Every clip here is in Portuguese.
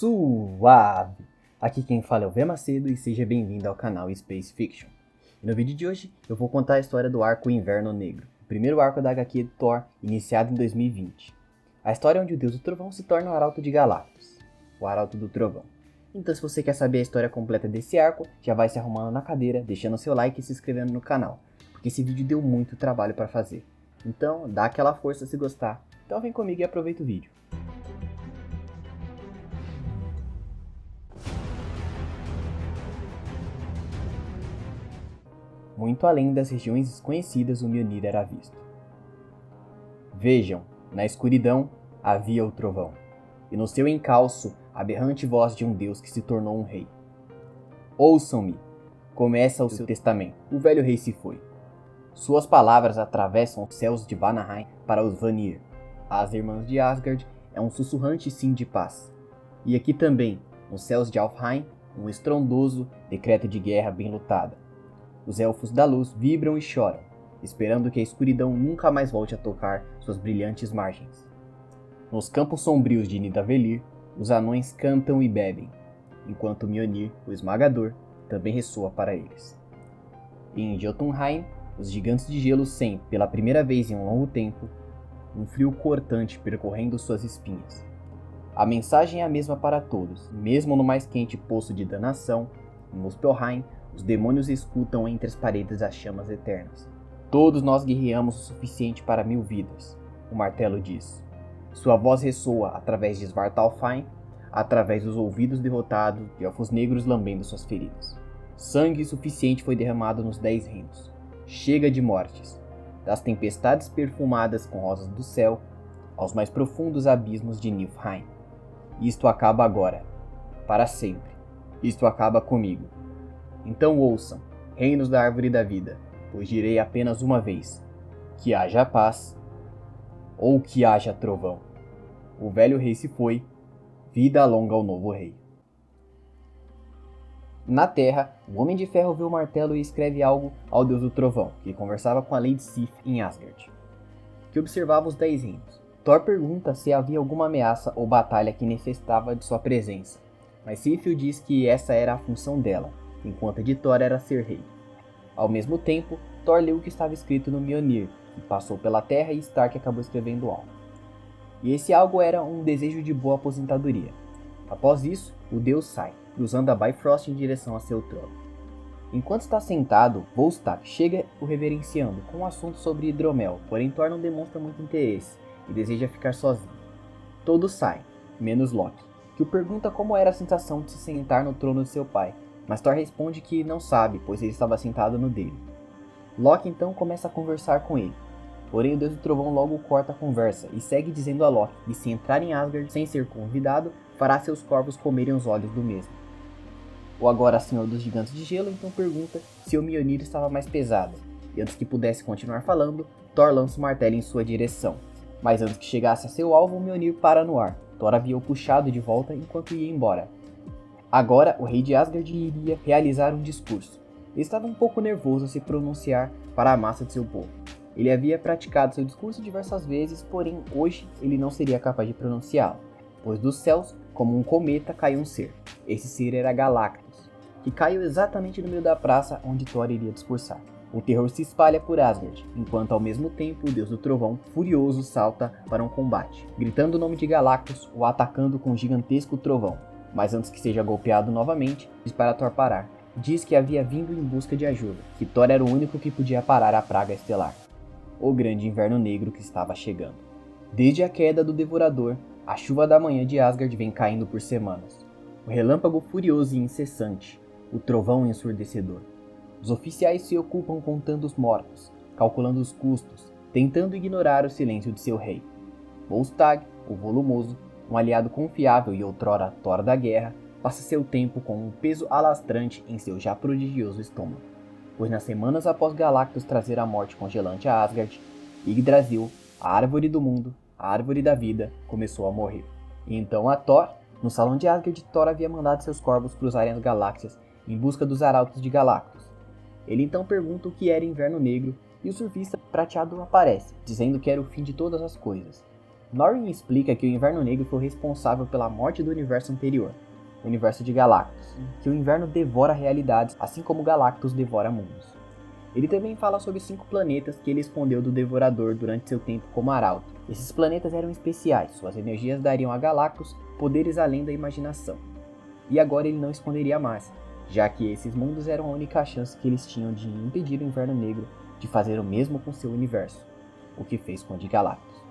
Suave! Aqui quem fala é o V Macedo e seja bem-vindo ao canal Space Fiction. E no vídeo de hoje eu vou contar a história do arco Inverno Negro, o primeiro arco da HQ de Thor, iniciado em 2020. A história onde o Deus do Trovão se torna o Arauto de Galactus, o Arauto do Trovão. Então se você quer saber a história completa desse arco, já vai se arrumando na cadeira, deixando seu like e se inscrevendo no canal, porque esse vídeo deu muito trabalho para fazer. Então dá aquela força se gostar. Então vem comigo e aproveita o vídeo. Muito além das regiões desconhecidas o Mjolnir era visto. Vejam, na escuridão havia o trovão, e no seu encalço a aberrante voz de um deus que se tornou um rei. Ouçam-me, começa o seu testamento. O velho rei se foi. Suas palavras atravessam os céus de Vanaheim para os Vanir. As irmãs de Asgard é um sussurrante sim de paz. E aqui também, nos céus de Alfheim, um estrondoso decreto de guerra bem lutada. Os elfos da luz vibram e choram, esperando que a escuridão nunca mais volte a tocar suas brilhantes margens. Nos campos sombrios de Nidavellir, os anões cantam e bebem, enquanto Mjolnir, o esmagador, também ressoa para eles. E em Jotunheim, os gigantes de gelo sentem, pela primeira vez em um longo tempo, um frio cortante percorrendo suas espinhas. A mensagem é a mesma para todos, mesmo no mais quente poço de danação, em Muspelheim, os demônios escutam entre as paredes as chamas eternas. Todos nós guerreamos o suficiente para 1000 vidas, o martelo diz. Sua voz ressoa através de Svartalfheim, através dos ouvidos derrotados de elfos negros lambendo suas feridas. Sangue suficiente foi derramado nos 10 reinos. Chega de mortes, das tempestades perfumadas com rosas do céu, aos mais profundos abismos de Niflheim. Isto acaba agora, para sempre. Isto acaba comigo. Então ouçam, reinos da árvore da vida, pois direi apenas uma vez, que haja paz, ou que haja trovão. O velho rei se foi, vida longa ao novo rei. Na Terra, o Homem de Ferro vê o martelo e escreve algo ao Deus do Trovão, que conversava com a Lady Sif em Asgard, que observava os 10 reinos. Thor pergunta se havia alguma ameaça ou batalha que necessitava de sua presença, mas Sif diz que essa era a função dela, enquanto a de Thor era ser rei. Ao mesmo tempo, Thor leu o que estava escrito no Mjolnir, que passou pela terra e Stark acabou escrevendo algo. E esse algo era um desejo de boa aposentadoria. Após isso, o deus sai, cruzando a Bifrost em direção a seu trono. Enquanto está sentado, Volstagg chega o reverenciando com um assunto sobre hidromel, porém Thor não demonstra muito interesse e deseja ficar sozinho. Todos saem, menos Loki, que o pergunta como era a sensação de se sentar no trono de seu pai, mas Thor responde que não sabe, pois ele estava sentado no dele. Loki então começa a conversar com ele, porém o Deus do Trovão logo corta a conversa e segue dizendo a Loki que se entrar em Asgard sem ser convidado, fará seus corvos comerem os olhos do mesmo. O agora Senhor dos Gigantes de Gelo então pergunta se o Mjolnir estava mais pesado, e antes que pudesse continuar falando, Thor lança o martelo em sua direção, mas antes que chegasse a seu alvo, o Mjolnir para no ar. Thor havia o puxado de volta enquanto ia embora. Agora, o rei de Asgard iria realizar um discurso. Ele estava um pouco nervoso a se pronunciar para a massa de seu povo. Ele havia praticado seu discurso diversas vezes, porém hoje ele não seria capaz de pronunciá-lo, pois dos céus, como um cometa, caiu um ser. Esse ser era Galactus, que caiu exatamente no meio da praça onde Thor iria discursar. O terror se espalha por Asgard, enquanto ao mesmo tempo o Deus do Trovão, furioso, salta para um combate, gritando o nome de Galactus, o atacando com um gigantesco trovão. Mas antes que seja golpeado novamente, diz para Thor parar. Diz que havia vindo em busca de ajuda, que Thor era o único que podia parar a praga estelar, o grande inverno negro que estava chegando. Desde a queda do Devorador, a chuva da manhã de Asgard vem caindo por semanas. O relâmpago furioso e incessante, o trovão ensurdecedor. Os oficiais se ocupam contando os mortos, calculando os custos, tentando ignorar o silêncio de seu rei. Volstagg, o volumoso, um aliado confiável e outrora Thor da guerra, passa seu tempo com um peso alastrante em seu já prodigioso estômago, pois nas semanas após Galactus trazer a morte congelante a Asgard, Yggdrasil, a árvore do mundo, a árvore da vida, começou a morrer. E então a Thor, no salão de Asgard, Thor havia mandado seus corvos cruzarem as galáxias em busca dos arautos de Galactus. Ele então pergunta o que era Inverno Negro e o surfista prateado aparece, dizendo que era o fim de todas as coisas. Norrin explica que o Inverno Negro foi responsável pela morte do universo anterior, o universo de Galactus, que o inverno devora realidades, assim como Galactus devora mundos. Ele também fala sobre 5 planetas que ele escondeu do Devorador durante seu tempo como Arauto. Esses planetas eram especiais, suas energias dariam a Galactus poderes além da imaginação. E agora ele não esconderia mais, já que esses mundos eram a única chance que eles tinham de impedir o Inverno Negro de fazer o mesmo com seu universo, o que fez com o de Galactus.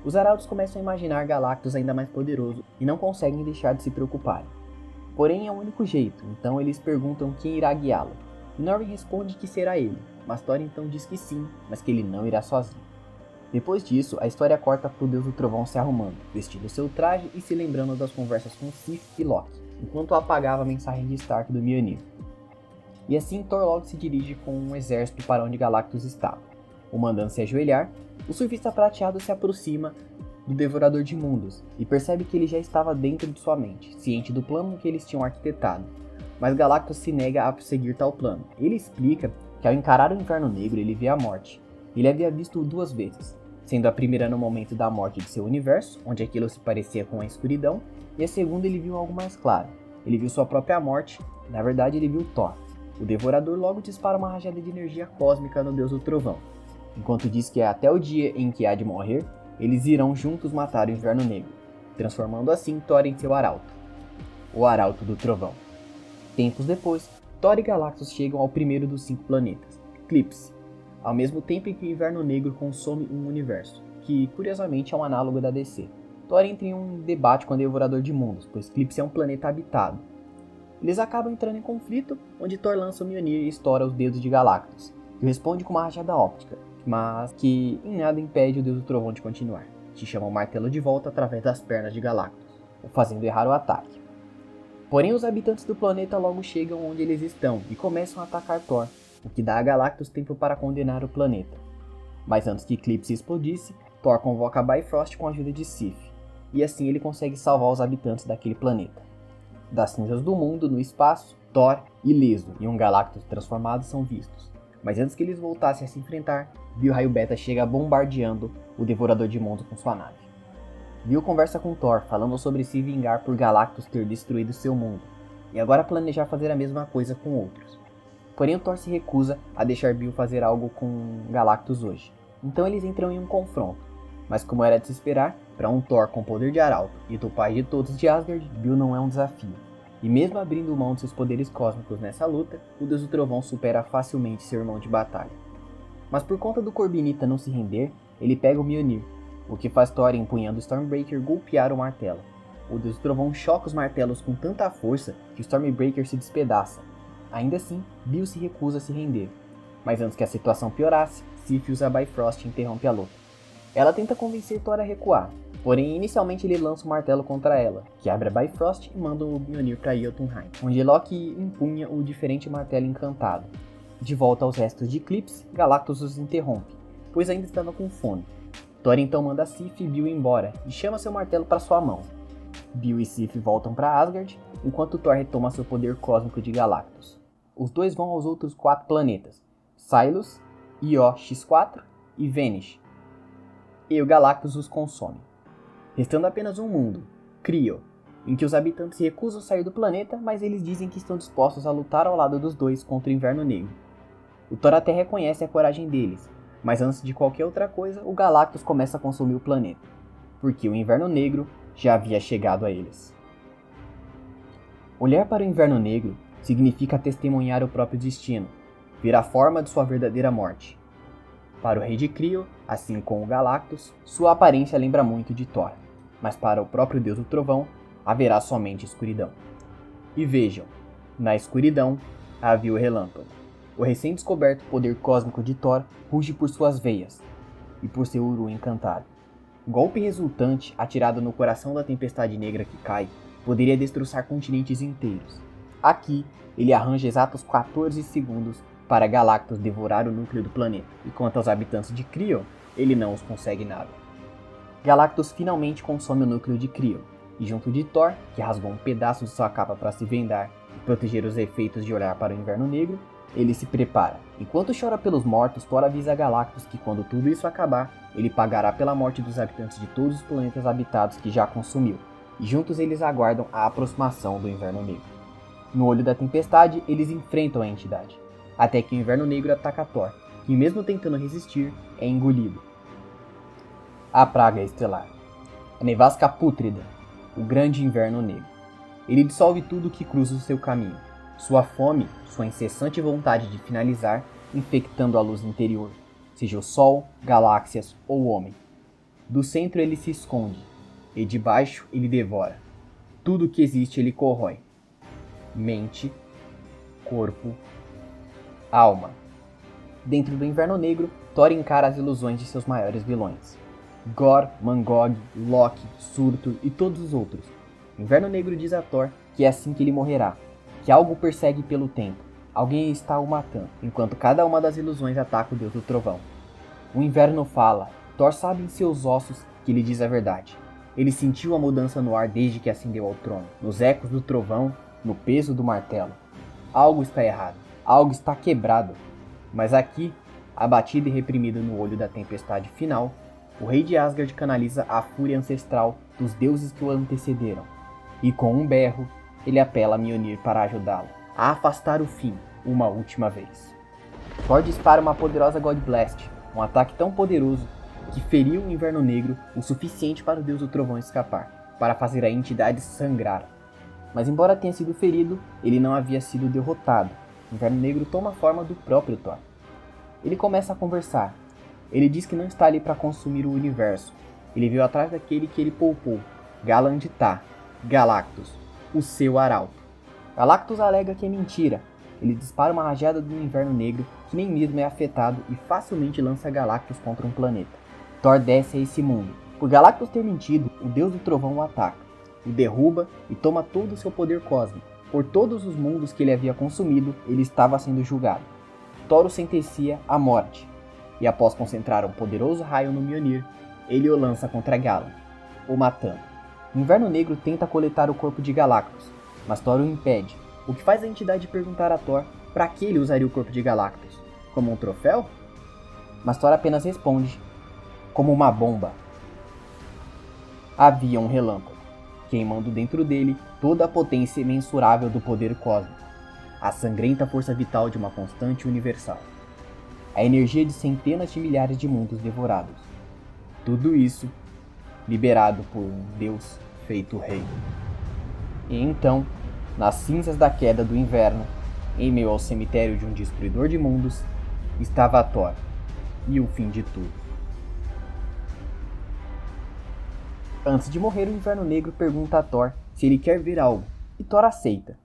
Os Arautos começam a imaginar Galactus ainda mais poderoso e não conseguem deixar de se preocuparem. Porém é o único jeito, então eles perguntam quem irá guiá-lo. Norrin responde que será ele, mas Thor então diz que sim, mas que ele não irá sozinho. Depois disso, a história corta pro Deus do Trovão se arrumando, vestindo seu traje e se lembrando das conversas com Sif e Loki, enquanto apagava a mensagem de Stark do Mjolnir. E assim Thor logo se dirige com um exército para onde Galactus estava. O mandando se ajoelhar, o surfista prateado se aproxima do Devorador de Mundos e percebe que ele já estava dentro de sua mente, ciente do plano que eles tinham arquitetado. Mas Galactus se nega a seguir tal plano. Ele explica que ao encarar o Inverno Negro ele vê a morte. Ele havia visto 2 vezes, sendo a primeira no momento da morte de seu universo, onde aquilo se parecia com a escuridão, e a segunda ele viu algo mais claro. Ele viu sua própria morte, na verdade ele viu Thor. O Devorador logo dispara uma rajada de energia cósmica no Deus do Trovão, enquanto diz que até o dia em que há de morrer, eles irão juntos matar o Inverno Negro, transformando assim Thor em seu Arauto, o Arauto do Trovão. Tempos depois, Thor e Galactus chegam ao primeiro dos 5 planetas, Eclipse, ao mesmo tempo em que o Inverno Negro consome um universo, que curiosamente é um análogo da DC. Thor entra em um debate com o Devorador de Mundos, pois Eclipse é um planeta habitado. Eles acabam entrando em conflito, onde Thor lança o Mjolnir e estoura os dedos de Galactus, que responde com uma rajada óptica, mas que em nada impede o Deus do Trovão de continuar, que chama o martelo de volta através das pernas de Galactus, o fazendo errar o ataque. Porém, os habitantes do planeta logo chegam onde eles estão e começam a atacar Thor, o que dá a Galactus tempo para condenar o planeta. Mas antes que Eclipse explodisse, Thor convoca Bifrost com a ajuda de Sif, e assim ele consegue salvar os habitantes daquele planeta. Das cinzas do mundo, no espaço, Thor, ileso e um Galactus transformado são vistos. Mas antes que eles voltassem a se enfrentar, Bill Raio Beta chega bombardeando o Devorador de Mundos com sua nave. Bill conversa com Thor, falando sobre se vingar por Galactus ter destruído seu mundo, e agora planejar fazer a mesma coisa com outros. Porém, o Thor se recusa a deixar Bill fazer algo com Galactus hoje. Então eles entram em um confronto, mas como era de se esperar, para um Thor com poder de Arauto e do pai de todos de Asgard, Bill não é um desafio. E mesmo abrindo mão de seus poderes cósmicos nessa luta, o Deus do Trovão supera facilmente seu irmão de batalha. Mas por conta do Corbinita não se render, ele pega o Mjolnir, o que faz Thor, empunhando Stormbreaker, golpear o martelo. O Deus do Trovão choca os martelos com tanta força que o Stormbreaker se despedaça. Ainda assim, Bill se recusa a se render. Mas antes que a situação piorasse, Sif usa a Bifrost e interrompe a luta. Ela tenta convencer Thor a recuar, porém inicialmente ele lança o martelo contra ela, que abre a Bifrost e manda o Mjolnir para Jotunheim, onde Loki empunha o diferente martelo encantado. De volta aos restos de Eclipse, Galactus os interrompe, pois ainda estava com fome. Thor então manda Sif e Bill embora e chama seu martelo para sua mão. Bill e Sif voltam para Asgard, enquanto Thor retoma seu poder cósmico de Galactus. Os dois vão aos outros 4 planetas, Xylus, Io-X4 e Venice, e o Galactus os consome. Restando apenas um mundo, Cryo, em que os habitantes recusam sair do planeta, mas eles dizem que estão dispostos a lutar ao lado dos dois contra o Inverno Negro. O Thor até reconhece a coragem deles, mas antes de qualquer outra coisa, o Galactus começa a consumir o planeta, porque o Inverno Negro já havia chegado a eles. Olhar para o Inverno Negro significa testemunhar o próprio destino, ver a forma de sua verdadeira morte. Para o Rei de Cryo, assim como o Galactus, sua aparência lembra muito de Thor, mas para o próprio Deus do Trovão, haverá somente escuridão. E vejam, na escuridão havia o relâmpago. O recém-descoberto poder cósmico de Thor ruge por suas veias, e por seu uru encantado. O golpe resultante, atirado no coração da tempestade negra que cai, poderia destroçar continentes inteiros. Aqui, ele arranja exatos 14 segundos para Galactus devorar o núcleo do planeta, e quanto aos habitantes de Cryo, ele não os consegue nada. Galactus finalmente consome o núcleo de Cryo, e junto de Thor, que rasgou um pedaço de sua capa para se vendar e proteger os efeitos de olhar para o Inverno Negro, ele se prepara. Enquanto chora pelos mortos, Thor avisa Galactus que quando tudo isso acabar, ele pagará pela morte dos habitantes de todos os planetas habitados que já consumiu, e juntos eles aguardam a aproximação do Inverno Negro. No olho da tempestade, eles enfrentam a entidade, até que o Inverno Negro ataca Thor, que mesmo tentando resistir, é engolido. A Praga Estelar. A Nevasca Pútrida, o Grande Inverno Negro. Ele dissolve tudo que cruza o seu caminho. Sua fome, sua incessante vontade de finalizar, infectando a luz interior, seja o Sol, galáxias ou o homem. Do centro ele se esconde, e de baixo ele devora. Tudo que existe ele corrói. Mente, corpo, alma. Dentro do Inverno Negro, Thor encara as ilusões de seus maiores vilões. Gorr, Mangog, Loki, Surtur e todos os outros. O Inverno Negro diz a Thor que é assim que ele morrerá, que algo o persegue pelo tempo, alguém está o matando, enquanto cada uma das ilusões ataca o Deus do Trovão. O Inverno fala, Thor sabe em seus ossos que ele diz a verdade. Ele sentiu a mudança no ar desde que ascendeu ao trono, nos ecos do trovão, no peso do martelo. Algo está errado, algo está quebrado. Mas aqui, abatido e reprimido no olho da tempestade final, o rei de Asgard canaliza a fúria ancestral dos deuses que o antecederam. E com um berro, ele apela a Mjolnir para ajudá-lo a afastar o fim uma última vez. Thor dispara uma poderosa God Blast, um ataque tão poderoso que feriu o Inverno Negro o suficiente para o Deus do Trovão escapar, para fazer a entidade sangrar. Mas embora tenha sido ferido, ele não havia sido derrotado. O Inverno Negro toma a forma do próprio Thor. Ele começa a conversar. Ele diz que não está ali para consumir o universo. Ele veio atrás daquele que ele poupou, Galanditá, Galactus, o seu arauto. Galactus alega que é mentira. Ele dispara uma rajada do Inverno Negro que nem mesmo é afetado e facilmente lança Galactus contra um planeta. Thor desce a esse mundo. Por Galactus ter mentido, o Deus do Trovão o ataca, o derruba e toma todo o seu poder cósmico. Por todos os mundos que ele havia consumido, ele estava sendo julgado. Thor o sentencia à morte, e após concentrar um poderoso raio no Mjolnir, ele o lança contra Galand, o matando. O Inverno Negro tenta coletar o corpo de Galactus, mas Thor o impede, o que faz a entidade perguntar a Thor para que ele usaria o corpo de Galactus, como um troféu? Mas Thor apenas responde, como uma bomba. Havia um relâmpago, queimando dentro dele toda a potência imensurável do poder cósmico, a sangrenta força vital de uma constante universal, a energia de centenas de milhares de mundos devorados. Tudo isso liberado por um Deus feito rei. E então, nas cinzas da queda do inverno, em meio ao cemitério de um destruidor de mundos, estava Thor, e o fim de tudo. Antes de morrer, o Inverno Negro pergunta a Thor se ele quer ver algo, e Thor aceita.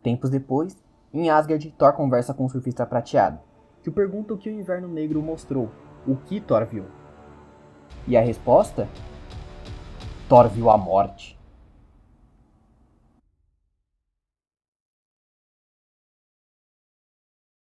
Tempos depois, em Asgard, Thor conversa com o Surfista Prateado, que o pergunta o que o Inverno Negro mostrou, o que Thor viu. E a resposta? Thor viu a morte.